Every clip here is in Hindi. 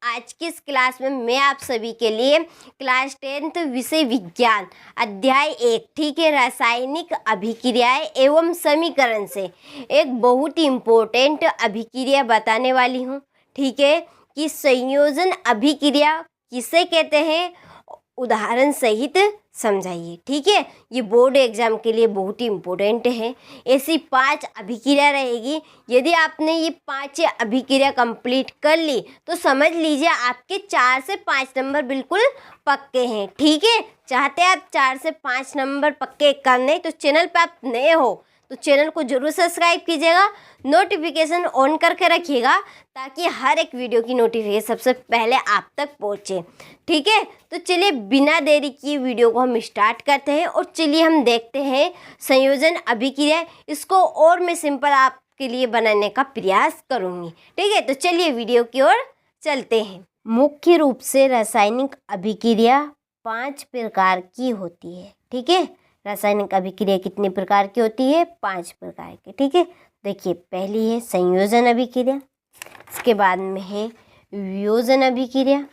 आज की इस क्लास में मैं आप सभी के लिए क्लास 10th विषय विज्ञान अध्याय 1 ठीक है, रासायनिक अभिक्रियाएं एवं समीकरण से एक बहुत ही इम्पोर्टेंट अभिक्रिया बताने वाली हूँ। ठीक है, कि संयोजन अभिक्रिया किसे कहते हैं, उदाहरण सहित समझाइए। ठीक है, ये बोर्ड एग्जाम के लिए बहुत ही इम्पोर्टेंट है। ऐसी 5 अभिक्रिया रहेगी। यदि आपने ये 5 अभिक्रिया कंप्लीट कर ली तो समझ लीजिए आपके 4 से 5 नंबर बिल्कुल पक्के हैं। ठीक है, चाहते हैं आप 4 से 5 नंबर पक्के करने तो चैनल पे आप नए हो तो चैनल को जरूर सब्सक्राइब कीजिएगा, नोटिफिकेशन ऑन करके रखिएगा ताकि हर एक वीडियो की नोटिफिकेशन सबसे पहले आप तक पहुँचे। ठीक है, तो चलिए बिना देरी की वीडियो को हम स्टार्ट करते हैं और चलिए हम देखते हैं संयोजन अभिक्रिया। इसको और मैं सिंपल आपके लिए बनाने का प्रयास करूँगी। ठीक है, तो चलिए वीडियो की ओर चलते हैं। मुख्य रूप से रासायनिक अभिक्रिया 5 प्रकार की होती है। ठीक है, रासायनिक अभिक्रिया कितने प्रकार की होती है, 5 प्रकार की। ठीक है, देखिए पहली है संयोजन अभिक्रिया, इसके बाद में है वियोजन अभिक्रिया,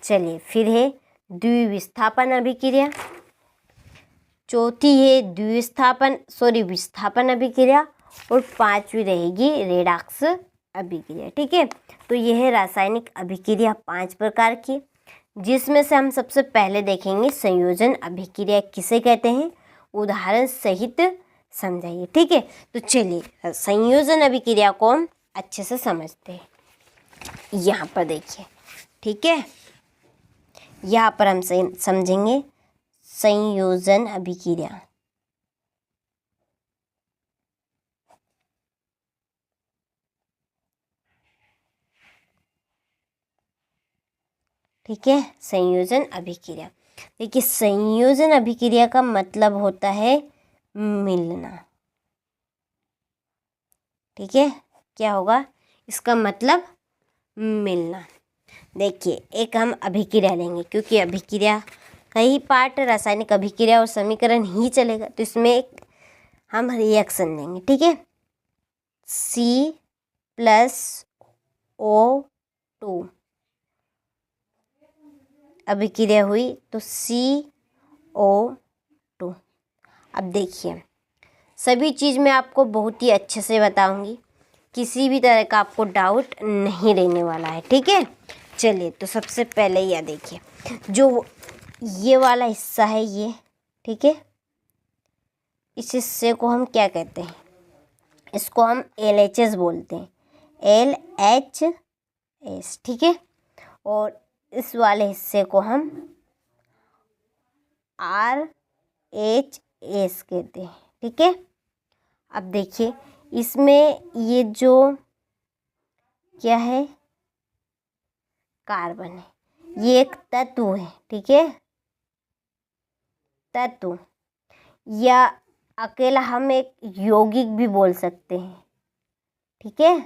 चलिए फिर है द्विविस्थापन अभिक्रिया, चौथी है विस्थापन अभिक्रिया और 5वीं रहेगी रेडॉक्स अभिक्रिया। ठीक है, तो यह है रासायनिक अभिक्रिया 5 प्रकार की, जिसमें से हम सबसे पहले देखेंगे संयोजन अभिक्रिया किसे कहते हैं, उदाहरण सहित समझाइए। ठीक है, तो चलिए संयोजन अभिक्रिया को हम अच्छे से समझते हैं। यहाँ पर देखिए, ठीक है, यहाँ पर हम समझेंगे संयोजन अभिक्रिया। ठीक है, संयोजन अभिक्रिया। देखिए संयोजन अभिक्रिया का मतलब होता है मिलना। ठीक है, क्या होगा इसका मतलब, मिलना। देखिए एक हम अभिक्रिया लेंगे क्योंकि अभिक्रिया कई पार्ट रासायनिक अभिक्रिया और समीकरण ही चलेगा, तो इसमें एक हम रिएक्शन लेंगे। ठीक है, C+O2 अभिक्रिया हुई तो CO2। अब देखिए सभी चीज़ मैं आपको बहुत ही अच्छे से बताऊंगी, किसी भी तरह का आपको डाउट नहीं रहने वाला है। ठीक है, चलिए तो सबसे पहले यह देखिए, जो ये वाला हिस्सा है ये, ठीक है, इस हिस्से को हम क्या कहते हैं, इसको हम LHS बोलते हैं, LHS। ठीक है, और इस वाले हिस्से को हम RHS कहते हैं। ठीक है, अब देखिए इसमें ये जो क्या है, कार्बन है, ये एक तत्व है। ठीक है, तत्व या अकेला हम एक यौगिक भी बोल सकते हैं। ठीक है,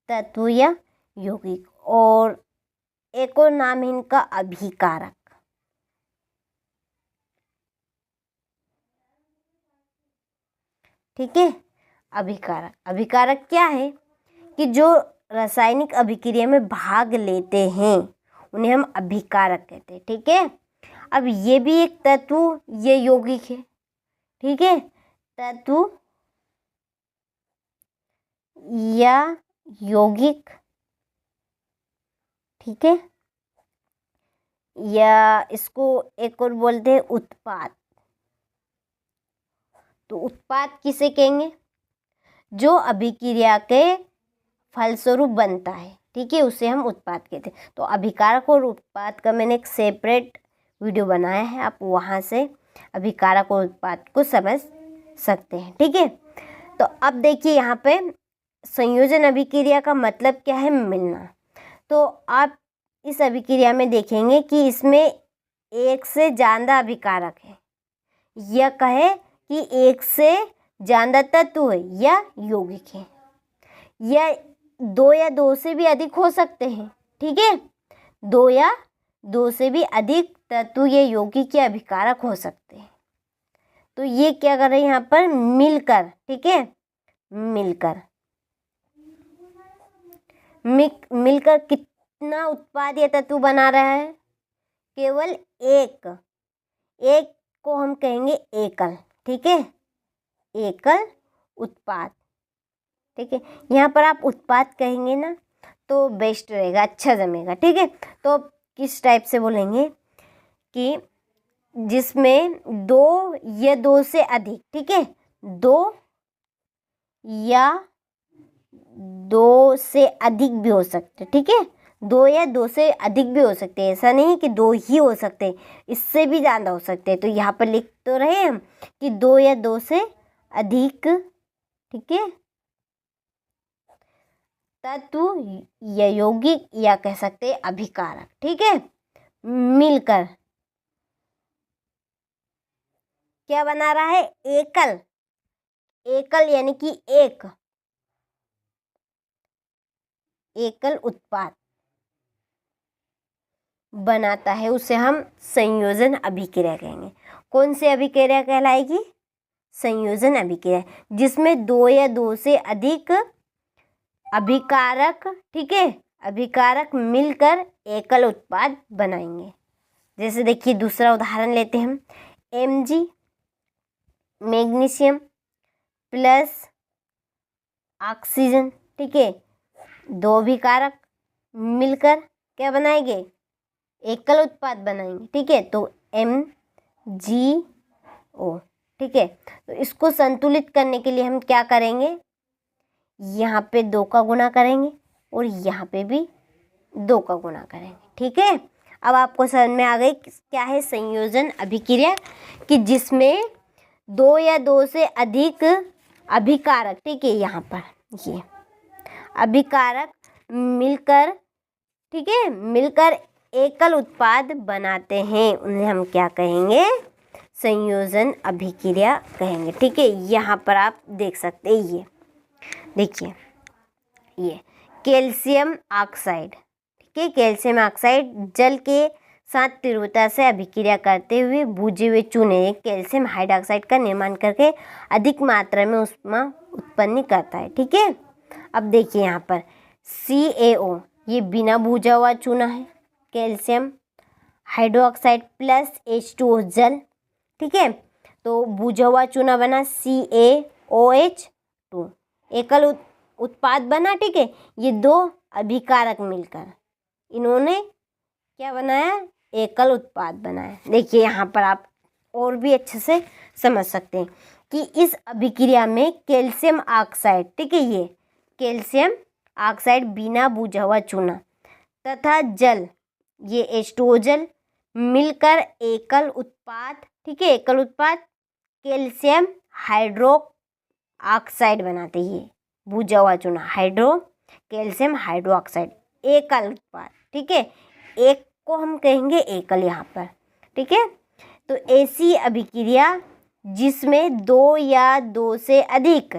तत्व या यौगिक, और एक और नाम है इनका अभिकारक। ठीक है, अभिकारक क्या है कि जो रासायनिक अभिक्रिया में भाग लेते हैं उन्हें हम अभिकारक कहते हैं। ठीक है, अब ये भी एक तत्व, ये यौगिक है। ठीक है, तत्व या यौगिक। ठीक है, या इसको एक और बोलते हैं उत्पाद। तो उत्पाद किसे कहेंगे, जो अभिक्रिया के फलस्वरूप बनता है। ठीक है, उसे हम उत्पाद कहते हैं। तो अभिकारक और उत्पाद का मैंने एक सेपरेट वीडियो बनाया है, आप वहाँ से अभिकारक और उत्पाद को समझ सकते हैं। ठीक है, तो अब देखिए यहाँ पे संयोजन अभिक्रिया का मतलब क्या है, मिलना। तो आप इस अभिक्रिया में देखेंगे कि इसमें एक से ज़्यादा अभिकारक है, या कहे कि एक से ज़्यादा तत्व है या यौगिक है, या 2 या 2 से भी अधिक हो सकते हैं। ठीक है, 2 या 2 से भी अधिक तत्व या यौगिक या अभिकारक हो सकते हैं। तो ये क्या कर रहे हैं यहाँ पर, मिलकर। ठीक है, मिलकर मिलकर कितना उत्पाद या तत्व बना रहा है? केवल एक को हम कहेंगे एकल। ठीक है, एकल उत्पाद। ठीक है, यहाँ पर आप उत्पाद कहेंगे ना तो बेस्ट रहेगा, अच्छा जमेगा। ठीक है, तो किस टाइप से बोलेंगे कि जिसमें दो या दो से अधिक, ठीक है, दो या दो से अधिक भी हो सकते, ठीक है, दो या दो से अधिक भी हो सकते हैं, ऐसा नहीं कि दो ही हो सकते, इससे भी ज़्यादा हो सकते हैं। तो यहाँ पर लिख तो रहे हम कि दो या दो से अधिक, ठीक है, तत्व या यौगिक या कह सकते हैं अभिकारक, ठीक है, मिलकर क्या बना रहा है? एकल यानी कि एकल उत्पाद बनाता है, उसे हम संयोजन अभिक्रिया कहेंगे। कौन सी अभिक्रिया कहलाएगी? संयोजन अभिक्रिया, जिसमें दो या दो से अधिक अभिकारक, ठीक है, अभिकारक मिलकर एकल उत्पाद बनाएंगे। जैसे देखिए दूसरा उदाहरण लेते हैं हम, Mg मैग्नीशियम प्लस ऑक्सीजन, ठीक है, दो अभिकारक मिलकर क्या बनाएंगे? एकल उत्पाद बनाएंगे। ठीक है, तो MgO, ठीक है, तो इसको संतुलित करने के लिए हम क्या करेंगे? यहाँ पे 2 का गुणा करेंगे और यहाँ पे भी 2 का गुणा करेंगे। ठीक है, अब आपको समझ में आ गई क्या है संयोजन अभिक्रिया, कि जिसमें दो या दो से अधिक अभिकारक, ठीक है, यहाँ पर ये अभिकारक मिलकर, ठीक है, मिलकर एकल उत्पाद बनाते हैं, उन्हें हम क्या कहेंगे? संयोजन अभिक्रिया कहेंगे। ठीक है, यहाँ पर आप देख सकते हैं, ये देखिए, ये कैल्शियम ऑक्साइड, ठीक है, कैल्शियम ऑक्साइड जल के साथ तीव्रता से अभिक्रिया करते हुए बुझे हुए चूने कैल्शियम हाइड्रॉक्साइड का निर्माण करके अधिक मात्रा में ऊष्मा उत्पन्न करता है। ठीक है, अब देखिए यहाँ पर CaO, ये बिना बुझा हुआ चूना है, कैल्शियम हाइड्रोक्साइड प्लस H2O जल, ठीक है, तो बुझा हुआ चूना बना CaOH2, एकल उत्पाद बना। ठीक है, ये दो अभिकारक मिलकर इन्होंने क्या बनाया? एकल उत्पाद बनाया। देखिए यहाँ पर आप और भी अच्छे से समझ सकते हैं कि इस अभिक्रिया में कैल्शियम ऑक्साइड, ठीक है, ये कैल्शियम ऑक्साइड बिना बुझा हुआ चूना तथा जल, ये H2O जल मिलकर एकल उत्पाद, ठीक है, एकल उत्पाद कैल्शियम हाइड्रो ऑक्साइड बनाते हैं। ये बुझा हुआ चूना हाइड्रो कैल्शियम हाइड्रो ऑक्साइड एकल उत्पाद, ठीक है, एक को हम कहेंगे एकल यहाँ पर। ठीक है, तो ऐसी अभिक्रिया जिसमें दो या दो से अधिक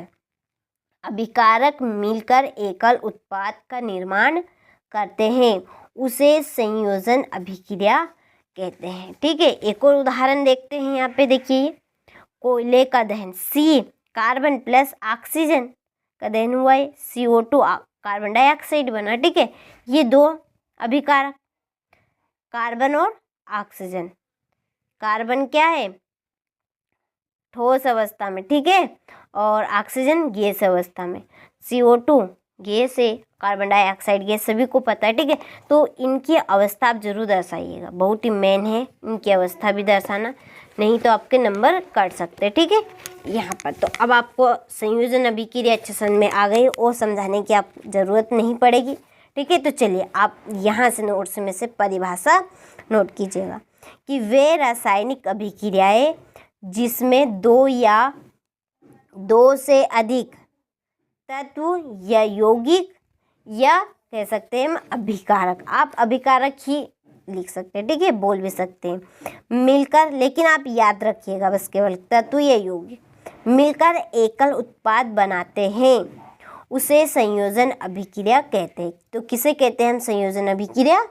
अभिकारक मिलकर एकल उत्पाद का निर्माण करते हैं, उसे संयोजन अभिक्रिया कहते हैं। ठीक है, एक और उदाहरण देखते हैं। यहाँ पे देखिए, कोयले का दहन, C कार्बन प्लस ऑक्सीजन का दहन हुआ है, CO2 कार्बन डाइऑक्साइड बना। ठीक है, ये दो अभिकारक कार्बन और ऑक्सीजन, कार्बन क्या है? ठोस अवस्था में, ठीक है, और ऑक्सीजन गैस अवस्था में। CO2 गैस है, कार्बन डाइऑक्साइड गैस, सभी को पता है। ठीक है, तो इनकी अवस्था आप जरूर दर्शाइएगा, बहुत ही मेन है इनकी अवस्था भी दर्शाना, नहीं तो आपके नंबर कट सकते हैं। ठीक है, यहाँ पर तो अब आपको संयोजन अभिक्रिया अच्छे समझ में आ गई और समझाने की आप ज़रूरत नहीं पड़ेगी। ठीक है, तो चलिए आप यहाँ से नोट्स में से परिभाषा नोट कीजिएगा कि वे रासायनिक अभिक्रियाएं जिसमें दो या दो से अधिक तत्व या यौगिक या कह सकते हैं हम अभिकारक, आप अभिकारक ही लिख सकते हैं। ठीक है, बोल भी सकते हैं, मिलकर, लेकिन आप याद रखिएगा बस केवल तत्व या यौगिक मिलकर एकल उत्पाद बनाते हैं, उसे संयोजन अभिक्रिया कहते हैं। तो किसे कहते हैं हम संयोजन अभिक्रिया?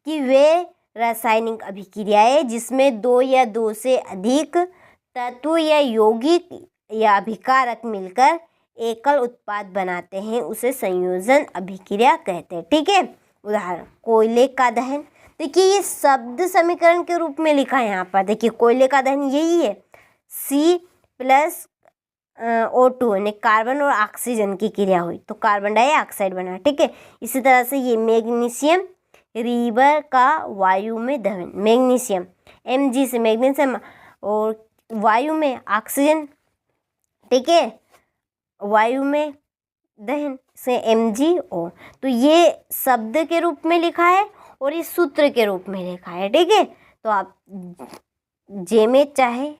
कि वे रासायनिक अभिक्रियाएं जिसमें दो या दो से अधिक तत्व या यौगिक या अभिकारक मिलकर एकल उत्पाद बनाते हैं उसे संयोजन अभिक्रिया कहते हैं। ठीक है, उदाहरण कोयले का दहन। देखिए ये शब्द समीकरण के रूप में लिखा है यहाँ पर। देखिए कोयले का दहन यही है, C+O2 यानी कार्बन और ऑक्सीजन की क्रिया हुई तो कार्बन डाइऑक्साइड बना। ठीक है, इसी तरह से ये मैग्नीशियम रीबर का वायु में दहन, मैग्नीशियम Mg से मैग्नीशियम और वायु में ऑक्सीजन। ठीक है, वायु में दहन से MgO। तो ये शब्द के रूप में लिखा है और ये सूत्र के रूप में लिखा है। ठीक है, तो आप जे में चाहे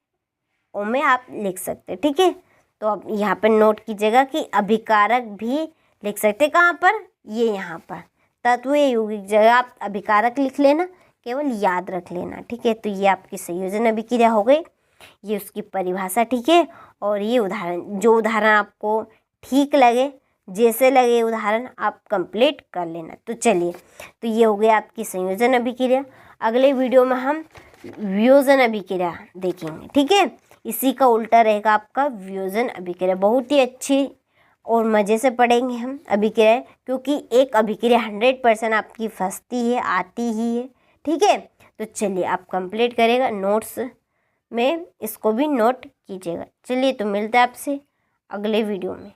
ओ में आप लिख सकते हैं। ठीक है, तो आप यहाँ पर नोट कीजिएगा कि अभिकारक भी लिख सकते। कहाँ पर? ये यहाँ पर तत्व यौगिक जगह आप अभिकारक लिख लेना, केवल याद रख लेना। ठीक है, तो ये आपकी संयोजन अभिक्रिया हो गई, ये उसकी परिभाषा। ठीक है, और ये उदाहरण, जो उदाहरण आपको ठीक लगे, जैसे लगे उदाहरण आप कंप्लीट कर लेना। तो चलिए, तो ये हो गया आपकी संयोजन अभिक्रिया। अगले वीडियो में हम वियोजन अभिक्रिया देखेंगे। ठीक है, इसी का उल्टा रहेगा आपका वियोजन अभिक्रिया। बहुत ही अच्छी और मज़े से पढ़ेंगे हम अभिक्रिया, क्योंकि एक अभिक्रिया 100% आपकी फंसती है, आती ही है। ठीक है, तो चलिए आप कंप्लीट करेगा, नोट्स में इसको भी नोट कीजिएगा। चलिए, तो मिलते हैं आपसे अगले वीडियो में।